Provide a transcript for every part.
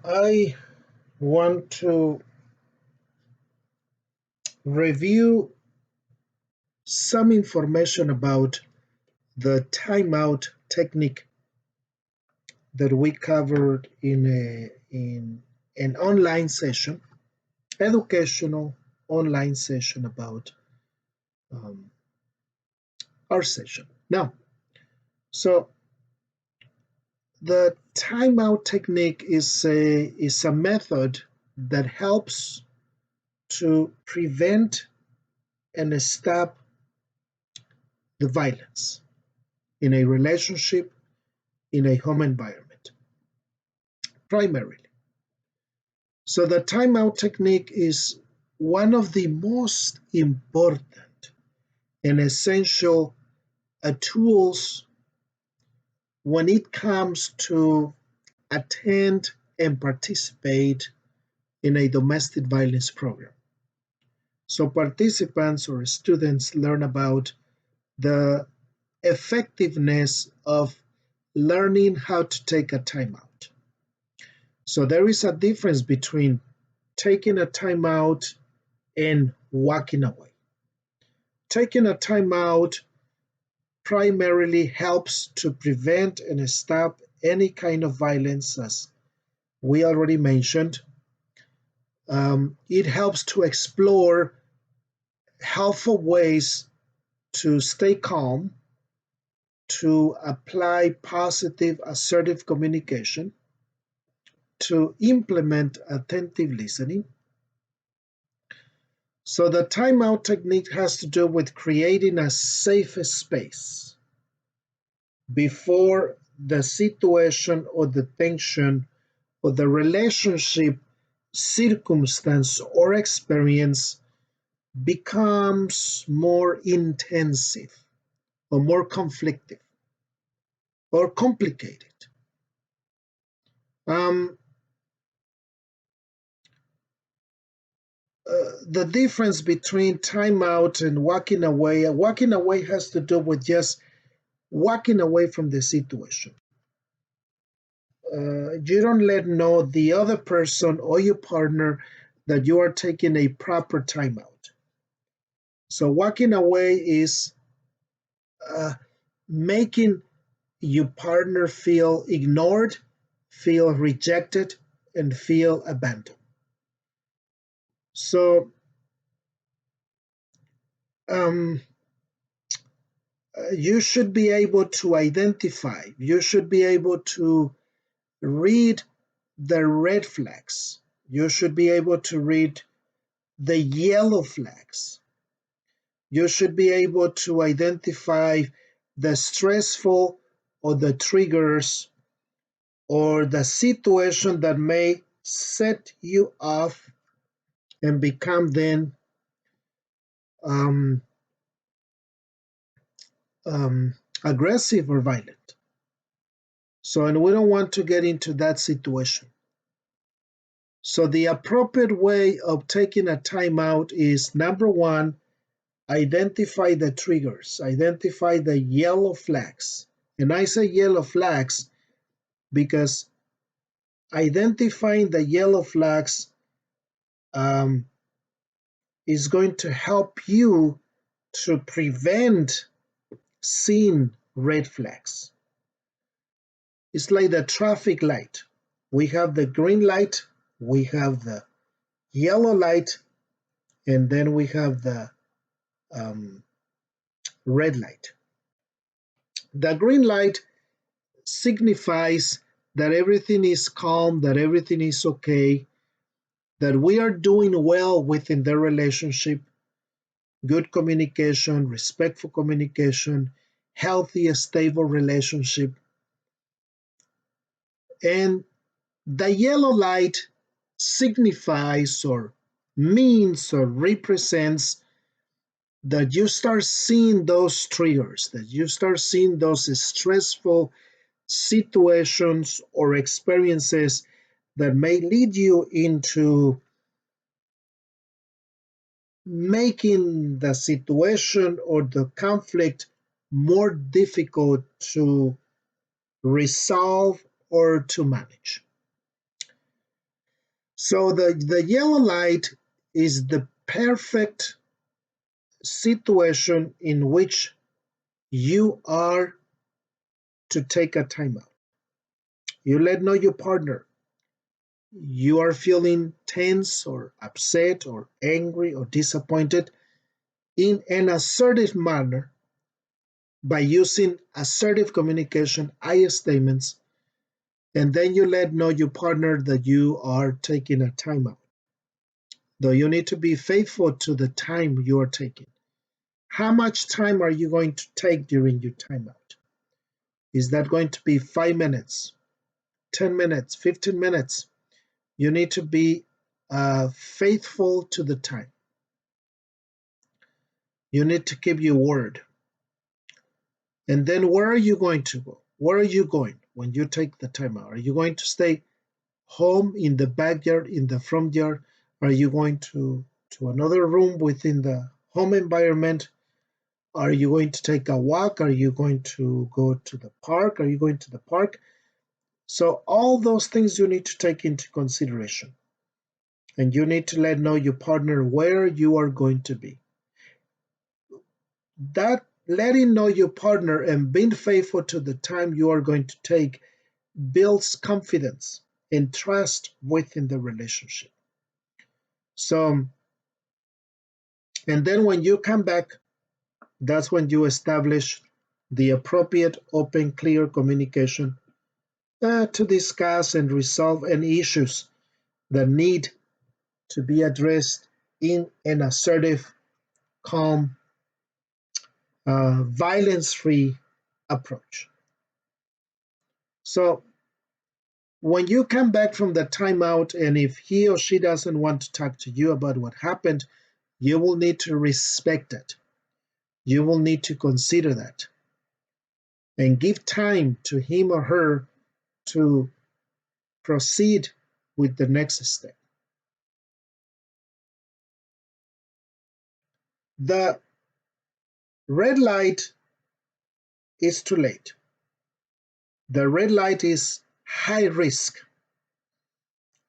I want to review some information about the timeout technique that we covered in an online session, educational online session about um, our session. Now, so the timeout technique is a method that helps to prevent and stop the violence in a relationship, in a home environment, primarily. So the timeout technique is one of the most important and essential tools when it comes to attend and participate in a domestic violence program. So participants or students learn about the effectiveness of learning how to take a timeout. So there is a difference between taking a timeout and walking away. Taking a timeout primarily helps to prevent and stop any kind of violence, as we already mentioned. It helps to explore helpful ways to stay calm, to apply positive assertive communication, to implement attentive listening. So the timeout technique has to do with creating a safe space before the situation or the tension or the relationship circumstance or experience becomes more intensive or more conflictive or complicated. Um, the difference between timeout and walking away has to do with just walking away from the situation. You don't let know the other person or your partner that you are taking a proper timeout. So walking away is uh, making your partner feel ignored, feel rejected, and feel abandoned. So um, you should be able to identify, you should be able to read the red flags, you should be able to read the yellow flags, you should be able to identify the stressful or the triggers or the situation that may set you off and become then um, um, aggressive or violent. So, and we don't want to get into that situation. So, the appropriate way of taking a timeout is number one, identify the triggers, identify the yellow flags. And I say yellow flags because identifying the yellow flags um, is going to help you to prevent seeing red flags. It's like the traffic light. We have the green light, we have the yellow light, and then we have the um, red light. The green light signifies that everything is calm, that everything is okay, that we are doing well within the relationship, good communication, respectful communication, healthy, stable relationship. And the yellow light signifies or means or represents that you start seeing those triggers, that you start seeing those stressful situations or experiences that may lead you into making the situation or the conflict more difficult to resolve or to manage. So the yellow light is the perfect situation in which you are to take a timeout. You let know your partner you are feeling tense or upset or angry or disappointed in an assertive manner by using assertive communication, I statements, and then you let know your partner that you are taking a timeout. Though you need to be faithful to the time you are taking. How much time are you going to take during your timeout? Is that going to be 5 minutes, 10 minutes, 15 minutes? You need to be faithful to the time. You need to keep your word. And then where are you going to go? Where are you going when you take the time out? Are you going to stay home in the backyard, in the front yard? Are you going to another room within the home environment? Are you going to take a walk? Are you going to go to the park? Are you going to the park? So all those things you need to take into consideration. And you need to let know your partner where you are going to be. That letting know your partner and being faithful to the time you are going to take builds confidence and trust within the relationship. So, and then when you come back, that's when you establish the appropriate, open, clear communication to discuss and resolve any issues that need to be addressed in an assertive, calm, violence free approach. So, when you come back from the timeout, and if he or she doesn't want to talk to you about what happened, you will need to respect it. You will need to consider that and give time to him or her to proceed with the next step. The red light is too late. The red light is high risk.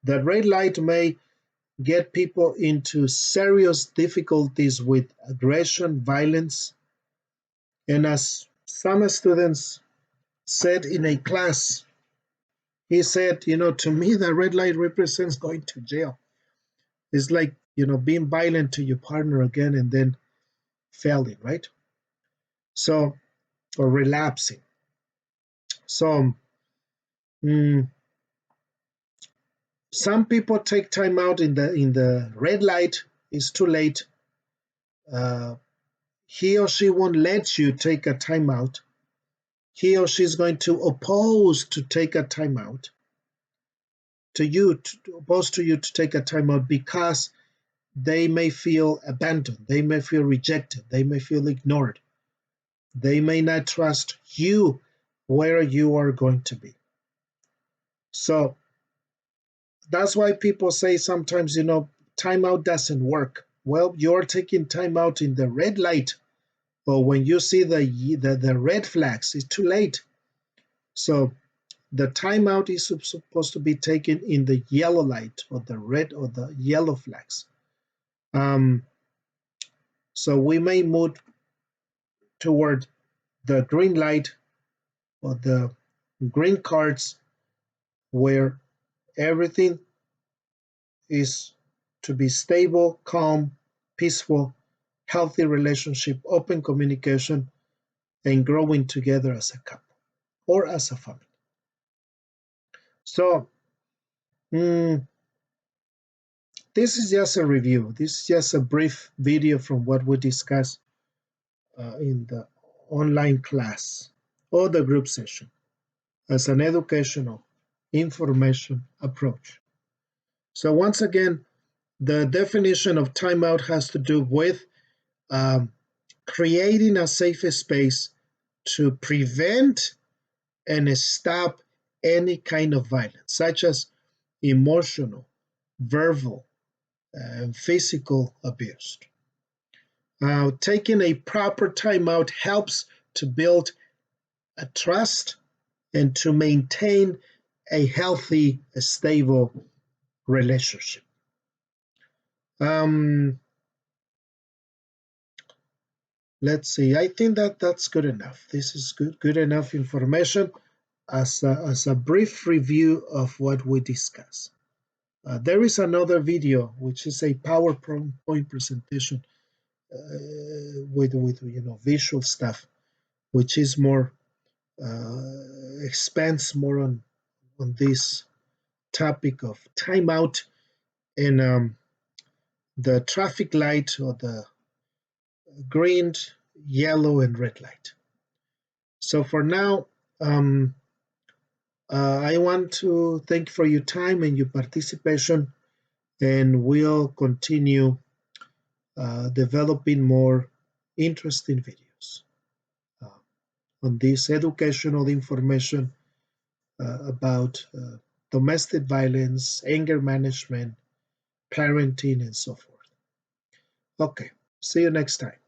The red light may get people into serious difficulties with aggression, violence, and as some students said in a class, he said, to me, the red light represents going to jail. It's like, being violent to your partner again and then failing, right? So, or relapsing. So, mm, some people take time out in the red light. It's too late. Uh, he or she won't let you take a time out. He or she is going to oppose to take a time out to oppose to you to take a time out because they may feel abandoned, they may feel rejected, they may feel ignored, they may not trust you where you are going to be. So that's why people say sometimes, timeout doesn't work. Well, you're taking timeout in the red light, but when you see the red flags, it's too late. So the timeout is supposed to be taken in the yellow light or the red or the yellow flags. So we may move toward the green light or the green cards where everything is to be stable, calm, peaceful, healthy relationship, open communication, and growing together as a couple or as a family. So, this is just a review. This is just a brief video from what we discussed in the online class or the group session as an educational information approach. So once again, the definition of timeout has to do with creating a safe space to prevent and stop any kind of violence, such as emotional, verbal, and physical abuse. Taking a proper timeout helps to build a trust and to maintain a healthy, stable relationship. Um, let's see. I think that that's good enough. This is good enough information as a brief review of what we discussed. There is another video which is a PowerPoint presentation with visual stuff, which is more expands more on this topic of timeout and the traffic light or the green, yellow, and red light. So for now, um, I want to thank you for your time and your participation, and we'll continue developing more interesting videos uh, on this educational information about domestic violence, anger management, parenting, and so forth. Okay, see you next time.